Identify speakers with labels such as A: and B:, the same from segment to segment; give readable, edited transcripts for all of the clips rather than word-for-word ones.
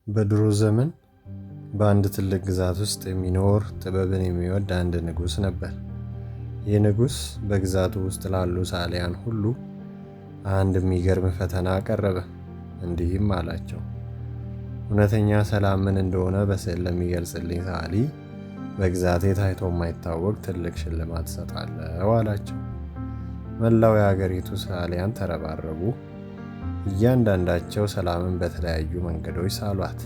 A: በድሮ ዘመን በአንድ ትልቅ ግዛት ውስጥ የሚኖር ጥበብን የሚወድ አንድ ንጉሥ ነበር። ይህ ንጉሥ በግዛቱ ውስጥ ላሉ ሰዓሊያን ሁሉ አንድ የሚገርም ፈተና አቀረበ። እንዲህም አላቸው፣ እውነተኛ ሰላም ምን እንደሆነ በስዕል ለሚገልጽልኝ ሰዓሊ በግዛቴ ታይቶ የማይታወቅ ትልቅ ሽልማት እሰጣለሁ አላቸው። መላው የአገሪቱ ሰዓሊያን ተረባረቡ። እያንዳንዳቸው ሰላምን በተለያዩ መንገዶች ሳሏት።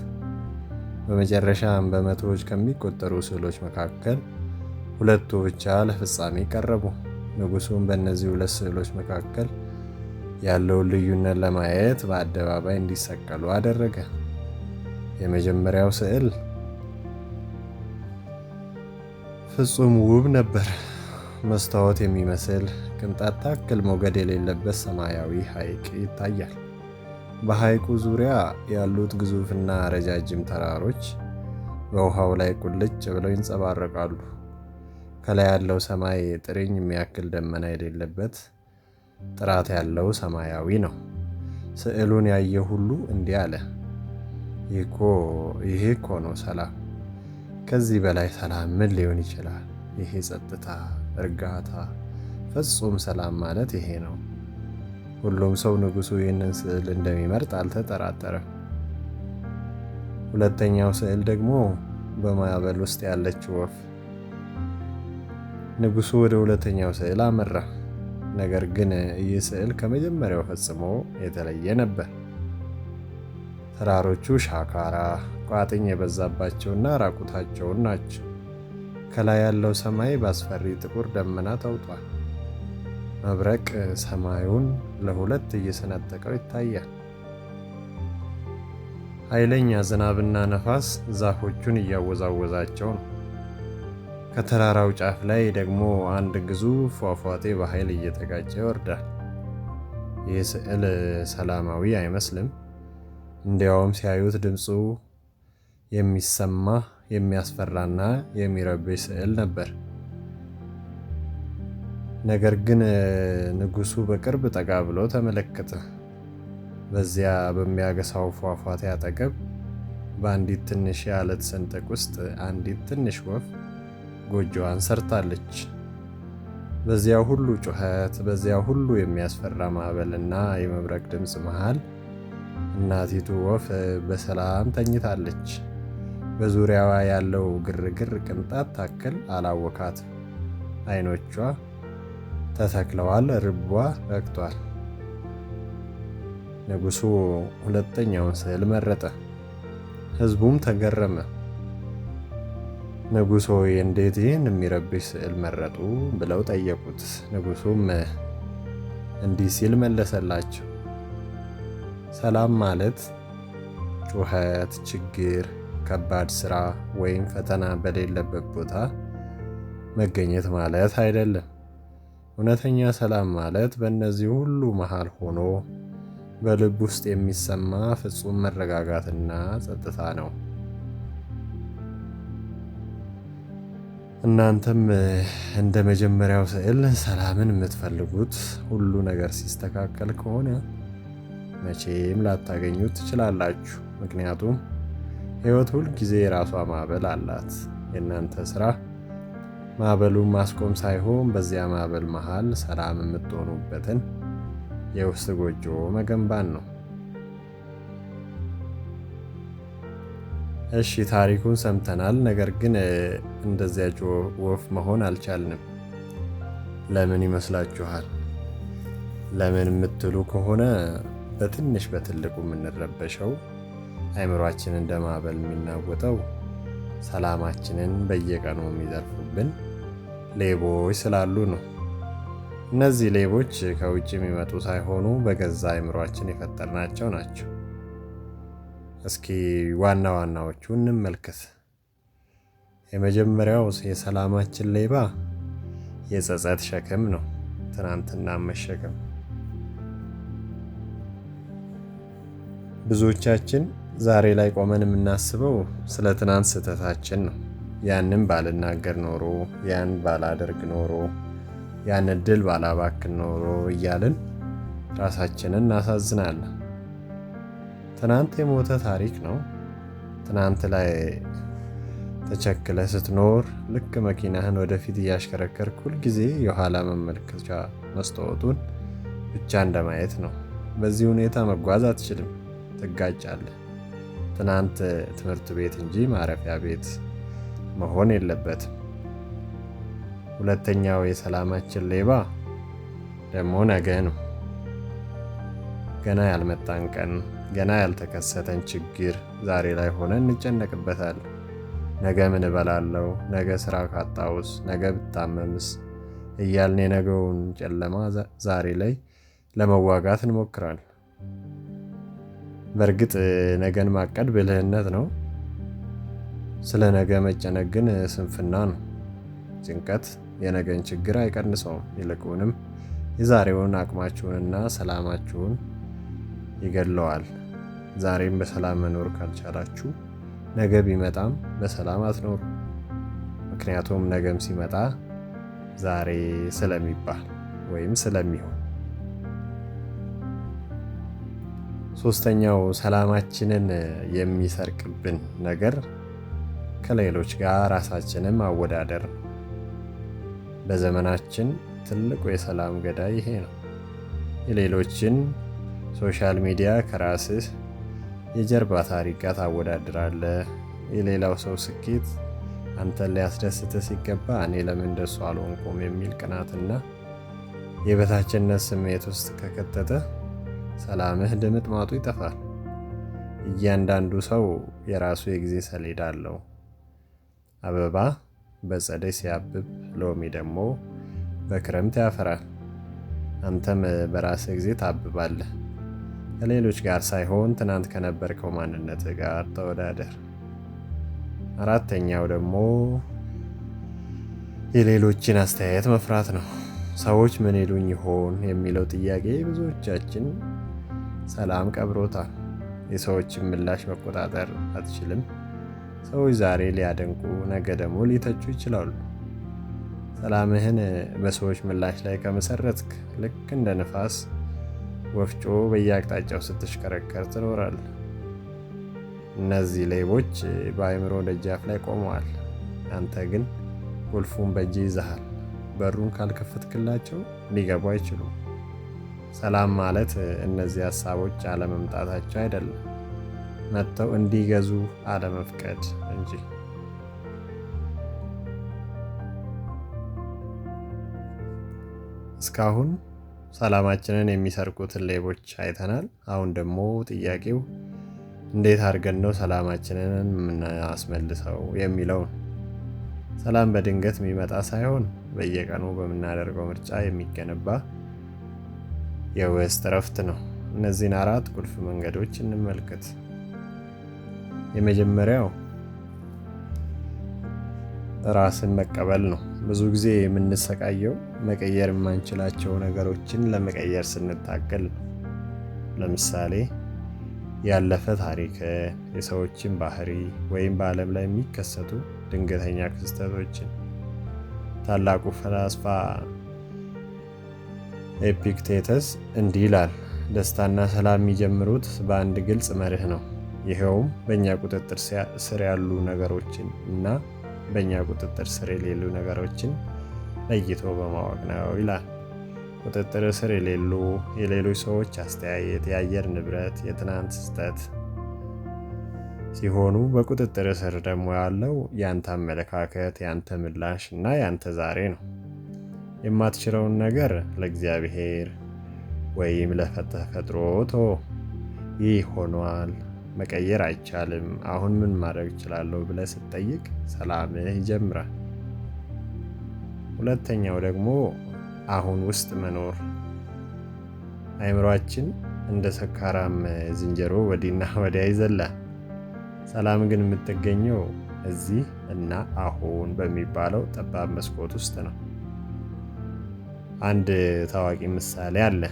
A: በመጨረሻም በመቶዎች ከሚቆጠሩ ስዕሎች መካከል ሁለቱ ብቻ ለፍጻሜ ቀረቡ። ንጉሡም በእነዚህ ሁለት ስዕሎች መካከል ያለውን ልዩነት ለማየት በአደባባይ እንዲሰቀሉ አደረገ። የመጀመሪያው ስዕል ፍጹም ውብ ነበር። መስታወት የሚመስል ቅንጣት ታክል ሞገድ የሌለበት ሰማያዊ ሐይቅ ይታያል። በሐይቁ ዙሪያ ያሉት ግዙፍና ረጃጅም ተራሮች በውሃው ላይ ቁልጭ ብለው ይንጸባረቃሉ። ከላይ ያለው ሰማይ ጥርኝ የሚያክል ደመና የሌለበት ጥራት ያለው ሰማያዊ ነው። ስዕሉን ያየ ሁሉ እንዲህ አለ፣ ይሄ እኮ ነው ሰላም። ከዚህ በላይ ሰላም ምን ሊሆን ይችላል? ይሄ ጸጥታ፣ እርጋታ፣ ፍጹም ሰላም ማለት ይሄ ነው። ሁሉም ሰው ንጉሡ ይህንን ስዕል እንደሚመርጥ አልተጠራጠረም። ሁለተኛው ስዕል ደግሞ በማዕበል ውስጥ ያለች ወፍ። ንጉሡ ወደ ሁለተኛው ስዕል አመራ። ነገር ግን ይህ ስዕል ከመጀመሪያው ፈጽሞ የተለየ ነበር። ተራሮቹ ሻካራ፣ ቋጥኝ የበዛባቸውና ራቁታቸውን ናቸው። ከላይ ያለው ሰማይ በአስፈሪ ጥቁር ደመና ተውጧል። መብረቅ ሰማዩን ለሁለት እየሰነጠቀው ይታያል። ኃይለኛ ዝናብና ነፋስ ዛፎቹን እያወዛወዛቸው ነው። ከተራራው ጫፍ ላይ ደግሞ አንድ ግዙፍ ፏፏቴ በኃይል እየተጋጨ ይወርዳል። ይህ ስዕል ሰላማዊ አይመስልም። እንዲያውም ሲያዩት ድምፁ የሚሰማ የሚያስፈራና የሚረብሽ ስዕል ነበር። ነገር ግን ንጉሡ በቅርብ ጠጋ ብሎ ተመለከተ። በዚያ በሚያገሳው ፏፏቴ አጠገብ በአንዲት ትንሽ የዓለት ሰንጠቅ ውስጥ አንዲት ትንሽ ወፍ ጎጆዋን ሰርታለች። በዚያ ሁሉ ጩኸት፣ በዚያ ሁሉ የሚያስፈራ ማዕበልና የመብረቅ ድምፅ መሃል እናቲቱ ወፍ በሰላም ተኝታለች። በዙሪያዋ ያለው ግርግር ቅንጣት ታክል አላወካትም። ዓይኖቿ ተተክለዋል፣ ልቧ ረግቷል። ንጉሡ ሁለተኛውን ስዕል መረጠ። ሕዝቡም ተገረመ። ንጉሥ ሆይ እንዴት ይህን የሚረብሽ ስዕል መረጡ? ብለው ጠየቁት። ንጉሡም እንዲህ ሲል መለሰላቸው፣ ሰላም ማለት ጩኸት፣ ችግር፣ ከባድ ሥራ ወይም ፈተና በሌለበት ቦታ መገኘት ማለት አይደለም። እውነተኛ ሰላም ማለት በእነዚህ ሁሉ መሃል ሆኖ በልብ ውስጥ የሚሰማ ፍጹም መረጋጋትና ጸጥታ ነው። እናንተም እንደ መጀመሪያው ስዕል ሰላምን የምትፈልጉት ሁሉ ነገር ሲስተካከል ከሆነ መቼም ላታገኙት ትችላላችሁ። ምክንያቱም ሕይወት ሁል ጊዜ የራሷ ማዕበል አላት። የእናንተ ስራ ማዕበሉን ማስቆም ሳይሆን በዚያ ማዕበል መሃል ሰላም የምትሆኑበትን የውስጥ ጎጆ መገንባት ነው። እሺ፣ ታሪኩን ሰምተናል። ነገር ግን እንደዚያች ወፍ መሆን አልቻልንም። ለምን ይመስላችኋል? ለምን የምትሉ ከሆነ በትንሽ በትልቁ የምንረበሸው፣ አእምሯችን እንደ ማዕበል የሚናወጠው፣ ሰላማችንን በየቀኑ የሚዘርፉብን ሌቦች ስላሉ ነው። እነዚህ ሌቦች ከውጭ የሚመጡ ሳይሆኑ በገዛ አእምሯችን የፈጠርናቸው ናቸው። እስኪ ዋና ዋናዎቹ እንመልከት። የመጀመሪያው የሰላማችን ሌባ የጸጸት ሸክም ነው። ትናንትና መሸከም። ብዙዎቻችን ዛሬ ላይ ቆመን የምናስበው ስለ ትናንት ስህተታችን ነው። ያንን ባልናገር ኖሮ፣ ያን ባላደርግ ኖሮ፣ ያን እድል ባላባክን ኖሮ እያልን ራሳችንን እናሳዝናለን። ትናንት የሞተ ታሪክ ነው። ትናንት ላይ ተቸክለ ስትኖር ልክ መኪናህን ወደፊት እያሽከረከርክ ሁልጊዜ የኋላ መመልከቻ መስታወቱን ብቻ እንደማየት ነው። በዚህ ሁኔታ መጓዝ አትችልም፣ ትጋጫለህ። ትናንት ትምህርት ቤት እንጂ ማረፊያ ቤት መሆን የለበትም። ሁለተኛው የሰላማችን ሌባ ደግሞ ነገ ነው። ገና ያልመጣን ቀን፣ ገና ያልተከሰተን ችግር ዛሬ ላይ ሆነን እንጨነቅበታለን። ነገ ምን እበላለሁ፣ ነገ ስራ ካጣውስ፣ ነገ ብታመምስ እያልን የነገውን ጨለማ ዛሬ ላይ ለመዋጋት እንሞክራለን። በእርግጥ ነገን ማቀድ ብልህነት ነው። ስለ ነገ መጨነቅ ግን ስንፍና ነው። ጭንቀት የነገን ችግር አይቀንሰውም፣ ይልቁንም የዛሬውን አቅማችሁንና ሰላማችሁን ይገድለዋል። ዛሬም በሰላም መኖር ካልቻላችሁ ነገ ቢመጣም በሰላም አትኖሩ። ምክንያቱም ነገም ሲመጣ ዛሬ ስለሚባል ወይም ስለሚሆን። ሶስተኛው ሰላማችንን የሚሰርቅብን ነገር ከሌሎች ጋር ራሳችንን ማወዳደር ነው። በዘመናችን ትልቁ የሰላም ገዳይ ይሄ ነው። የሌሎችን ሶሻል ሚዲያ ከራስህ የጀርባ ታሪክ ጋር ታወዳድራለህ። የሌላው ሰው ስኬት አንተን ሊያስደስትህ ሲገባ እኔ ለምን እንደሱ አልሆንኩም የሚል ቅናትና የበታችነት ስሜት ውስጥ ከከተተ ሰላምህ ድምጥማጡ ይጠፋል። እያንዳንዱ ሰው የራሱ የጊዜ ሰሌዳ አለው። አበባ በጸደይ ሲያብብ፣ ሎሚ ደግሞ በክረምት ያፈራል። አንተም በራስህ ጊዜ ታብባለህ። ከሌሎች ጋር ሳይሆን ትናንት ከነበርከው ማንነትህ ጋር ተወዳደር። አራተኛው ደግሞ የሌሎችን አስተያየት መፍራት ነው። ሰዎች ምን ይሉኝ ይሆን የሚለው ጥያቄ ብዙዎቻችን ሰላም ቀብሮታል። የሰዎችን ምላሽ መቆጣጠር አትችልም። ሰዎች ዛሬ ሊያደንቁ ነገ ደግሞ ሊተቹ ይችላሉ። ሰላምህን በሰዎች ምላሽ ላይ ከመሰረትክ ልክ እንደ ንፋስ ወፍጮ በየአቅጣጫው ስትሽከረከር ትኖራለህ። እነዚህ ሌቦች በአእምሮ ደጃፍ ላይ ቆመዋል። አንተ ግን ቁልፉን በእጅ ይዘሃል። በሩን ካልከፈትክላቸው ሊገቡ አይችሉም። ሰላም ማለት እነዚህ ሀሳቦች አለመምጣታቸው አይደለም፣ መጥተው እንዲገዙ አለመፍቀድ እንጂ። እስካሁን ሰላማችንን የሚሰርቁትን ሌቦች አይተናል። አሁን ደግሞ ጥያቄው እንዴት አድርገን ነው ሰላማችንን የምናስመልሰው የሚለው ነው። ሰላም በድንገት የሚመጣ ሳይሆን በየቀኑ በምናደርገው ምርጫ የሚገነባ የውስጥ እረፍት ነው። እነዚህን 4 ቁልፍ መንገዶች እንመልከት። የመጀመሪያው ራስን መቀበል ነው። ብዙ ጊዜ የምንሰቃየው መቀየር የማንችላቸው ነገሮችን ለመቀየር ስንታገል ነው። ለምሳሌ ያለፈ ታሪክ፣ የሰዎችን ባህሪ ወይም በዓለም ላይ የሚከሰቱ ድንገተኛ ክስተቶችን። ታላቁ ፈላስፋ ኤፒክቴተስ እንዲህ ይላል፣ ደስታና ሰላም የሚጀምሩት በአንድ ግልጽ መርህ ነው። ይኸውም በእኛ ቁጥጥር ስር ያሉ ነገሮችን እና በእኛ ቁጥጥር ስር የሌሉ ነገሮችን ለይቶ በማወቅ ነው ይላል። ቁጥጥር ስር የሌሉ የሌሎች ሰዎች አስተያየት፣ የአየር ንብረት፣ የትናንት ስህተት ሲሆኑ በቁጥጥር ስር ደግሞ ያለው ያንተ አመለካከት፣ ያንተ ምላሽ እና ያንተ ዛሬ ነው። የማትችለውን ነገር ለእግዚአብሔር ወይም ለተፈጥሮ ተወው። ይህ ሆኗል፣ መቀየር አይቻልም፣ አሁን ምን ማድረግ እችላለሁ ብለህ ስትጠይቅ ሰላምህ ይጀምራል። ሁለተኛው ደግሞ አሁን ውስጥ መኖር። አእምሯችን እንደ ሰካራም ዝንጀሮ ወዲና ወዲያ ይዘላል። ሰላም ግን የምትገኘው እዚህ እና አሁን በሚባለው ጠባብ መስኮት ውስጥ ነው። አንድ ታዋቂ ምሳሌ አለ።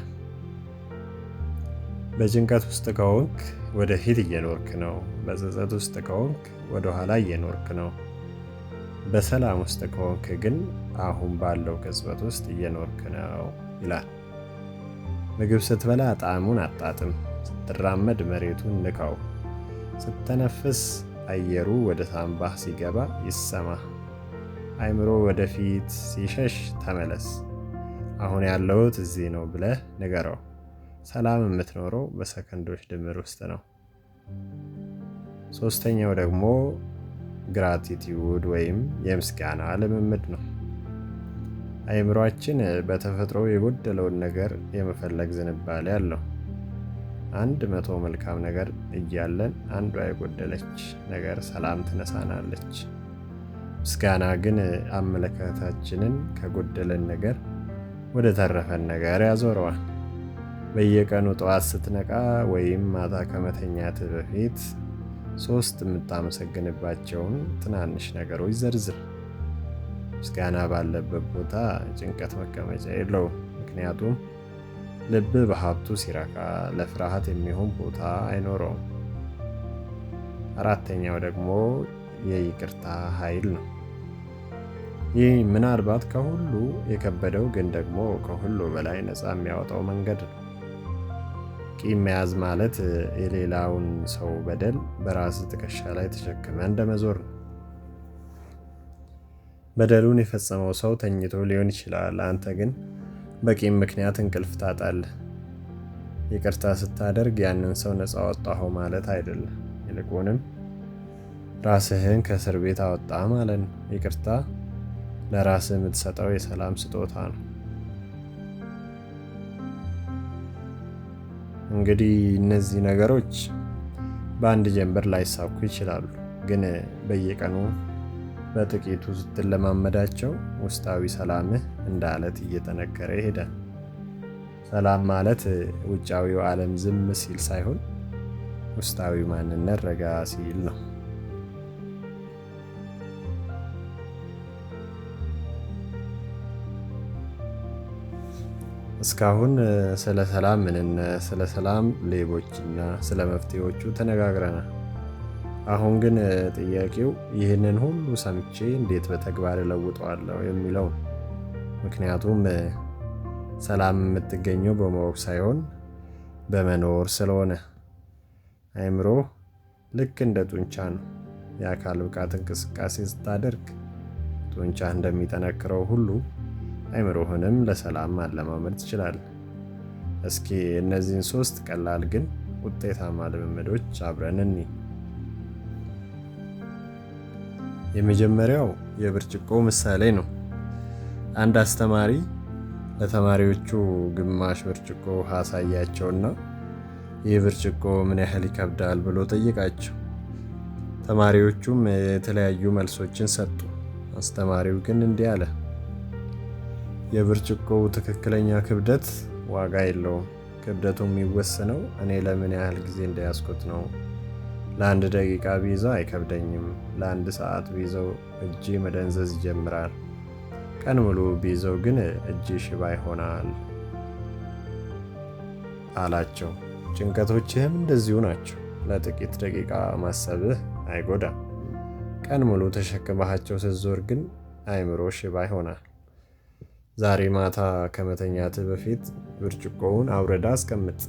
A: በጭንቀት ውስጥ ከሆንክ ወደፊት እየኖርክ ነው። በጸጸት ውስጥ ከሆንክ ወደ ኋላ እየኖርክ ነው። በሰላም ውስጥ ከሆንክ ግን አሁን ባለው ቅጽበት ውስጥ እየኖርክ ነው ይላል። ምግብ ስትበላ ጣዕሙን አጣጥም፣ ስትራመድ መሬቱን ንካው፣ ስትተነፍስ አየሩ ወደ ሳንባህ ሲገባ ይሰማ። አእምሮ ወደፊት ሲሸሽ ተመለስ። አሁን ያለሁት እዚህ ነው ብለህ ንገረው። ሰላም የምትኖረው በሰከንዶች ድምር ውስጥ ነው። ሶስተኛው ደግሞ ግራቲቲዩድ ወይም የምስጋና ልምምድ ነው። አእምሯችን በተፈጥሮ የጎደለውን ነገር የመፈለግ ዝንባሌ አለው። 100 መልካም ነገር እያለን አንዷ የጎደለች ነገር ሰላም ትነሳናለች። ምስጋና ግን አመለካከታችንን ከጎደለን ነገር ወደ ተረፈን ነገር ያዞረዋል። በየቀኑ ጠዋት ስትነቃ ወይም ማታ ከመተኛት በፊት 3 የምታመሰግንባቸውን ትናንሽ ነገሮች ዘርዝር። ምስጋና ባለበት ቦታ ጭንቀት መቀመጫ የለውም። ምክንያቱም ልብ በሀብቱ ሲረካ ለፍርሃት የሚሆን ቦታ አይኖረውም። አራተኛው ደግሞ የይቅርታ ኃይል ነው። ይህ ምናልባት ከሁሉ የከበደው ግን ደግሞ ከሁሉ በላይ ነፃ የሚያወጣው መንገድ ነው። ቂም መያዝ ማለት የሌላውን ሰው በደል በራስ ትከሻ ላይ ተሸክመ እንደመዞር ነው። በደሉን የፈጸመው ሰው ተኝቶ ሊሆን ይችላል። አንተ ግን በቂም ምክንያት እንቅልፍ ታጣለህ። ይቅርታ ስታደርግ ያንን ሰው ነፃ አወጣኸው ማለት አይደለም። ይልቁንም ራስህን ከእስር ቤት አወጣ ማለት ነው። ይቅርታ ለራስህ የምትሰጠው የሰላም ስጦታ ነው። እንግዲህ እነዚህ ነገሮች በአንድ ጀንበር ላይሳኩ ይችላሉ፣ ግን በየቀኑ በጥቂቱ ስትለማመዳቸው ውስጣዊ ሰላምህ እንደ አለት እየጠነከረ ይሄዳል። ሰላም ማለት ውጫዊው ዓለም ዝም ሲል ሳይሆን ውስጣዊ ማንነት ረጋ ሲል ነው። እስካሁን ስለ ሰላም ምንነት፣ ስለ ሰላም ሌቦችና ስለ መፍትሄዎቹ ተነጋግረናል። አሁን ግን ጥያቄው ይህንን ሁሉ ሰምቼ እንዴት በተግባር እለውጠዋለሁ የሚለው። ምክንያቱም ሰላም የምትገኘው በማወቅ ሳይሆን በመኖር ስለሆነ። አእምሮ ልክ እንደ ጡንቻ ነው። የአካል ብቃት እንቅስቃሴ ስታደርግ ጡንቻ እንደሚጠነክረው ሁሉ አእምሮህንም ለሰላም ማለማመድ ትችላለህ። እስኪ እነዚህን 3 ቀላል ግን ውጤታማ ልምምዶች አብረን እንይ። የመጀመሪያው የብርጭቆ ምሳሌ ነው። አንድ አስተማሪ ለተማሪዎቹ ግማሽ ብርጭቆ ውሃ አሳያቸውና ይህ ብርጭቆ ምን ያህል ይከብዳል ብሎ ጠየቃቸው። ተማሪዎቹም የተለያዩ መልሶችን ሰጡ። አስተማሪው ግን እንዲህ አለ፣ የብርጭቆው ትክክለኛ ክብደት ዋጋ የለውም። ክብደቱ የሚወሰነው እኔ ለምን ያህል ጊዜ እንደያዝኩት ነው። ለ1 ደቂቃ ቢይዘው አይከብደኝም። ለ1 ሰዓት ቢይዘው እጄ መደንዘዝ ይጀምራል። ቀን ሙሉ ቢይዘው ግን እጄ ሽባ ይሆናል አላቸው። ጭንቀቶችህም እንደዚሁ ናቸው። ለጥቂት ደቂቃ ማሰብህ አይጎዳም። ቀን ሙሉ ተሸክመሃቸው ስትዞር ግን አእምሮ ሽባ ይሆናል። ዛሬ ማታ ከመተኛትህ በፊት ብርጭቆውን አውርዳ አስቀምጥ።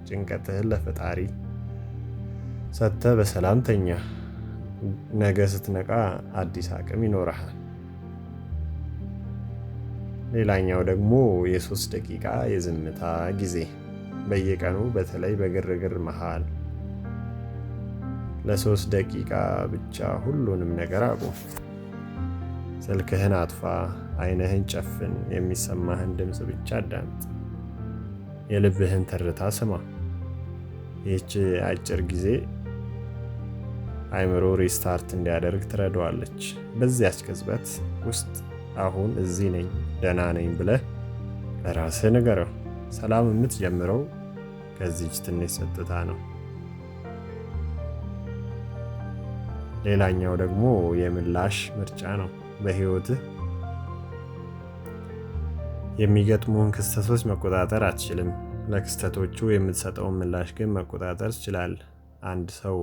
A: ጭንቀትህን ለፈጣሪ ሰጥተህ በሰላም ተኛ። ነገ ስትነቃ አዲስ አቅም ይኖርሃል። ሌላኛው ደግሞ የ3 ደቂቃ የዝምታ ጊዜ። በየቀኑ በተለይ በግርግር መሃል ለ3 ደቂቃ ብቻ ሁሉንም ነገር አቁም። ስልክህን አጥፋ፣ ዓይንህን ጨፍን፣ የሚሰማህን ድምፅ ብቻ አዳምጥ። የልብህን ትርታ ስማ። ይህች አጭር ጊዜ አእምሮ ሪስታርት እንዲያደርግ ትረዳዋለች። በዚያች ቅጽበት ውስጥ አሁን እዚህ ነኝ፣ ደህና ነኝ ብለህ ለራስህ ንገረው። ሰላም የምትጀምረው ከዚች ትንሽ ጸጥታ ነው። ሌላኛው ደግሞ የምላሽ ምርጫ ነው። በህይወትህ የሚገጥሙን ክስተቶች መቆጣጠር አትችልም። ለክስተቶቹ የምትሰጠውን ምላሽ ግን መቆጣጠር ትችላለህ። አንድ ሰው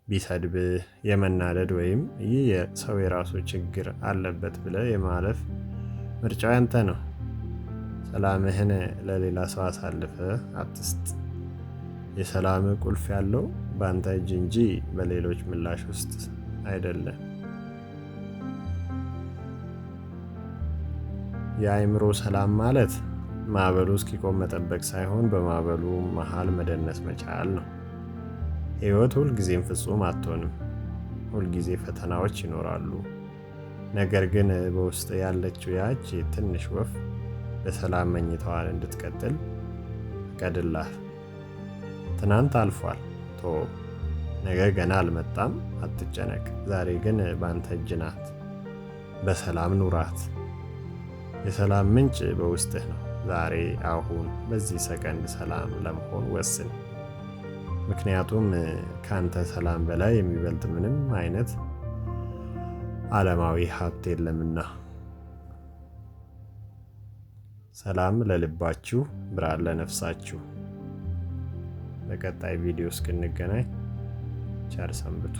A: ቢሰድብህ የመናደድ ወይም ይህ ሰው የራሱ ችግር አለበት ብለህ የማለፍ ምርጫው ያንተ ነው። ሰላምህን ለሌላ ሰው አሳልፈህ አትስጥ። የሰላም ቁልፍ ያለው በአንተ እጅ እንጂ በሌሎች ምላሽ ውስጥ አይደለም። የአእምሮ ሰላም ማለት ማዕበሉ እስኪቆም መጠበቅ ሳይሆን በማዕበሉ መሃል መደነስ መቻል ነው። ሕይወት ሁልጊዜም ፍጹም አትሆንም። ሁልጊዜ ፈተናዎች ይኖራሉ። ነገር ግን በውስጥ ያለችው ያች ትንሽ ወፍ በሰላም መኝታዋን እንድትቀጥል ፍቀድላት። ትናንት አልፏል፣ ቶ ነገ ገና አልመጣም፣ አትጨነቅ። ዛሬ ግን በአንተ እጅ ናት። በሰላም ኑራት። የሰላም ምንጭ በውስጥህ ነው። ዛሬ፣ አሁን፣ በዚህ ሰከንድ ሰላም ለመሆን ወስን። ምክንያቱም ካንተ ሰላም በላይ የሚበልጥ ምንም አይነት ዓለማዊ ሀብት የለምና። ሰላም ለልባችሁ፣ ብርሃን ለነፍሳችሁ። በቀጣይ ቪዲዮ እስክንገናኝ ቸር ሰንብቱ።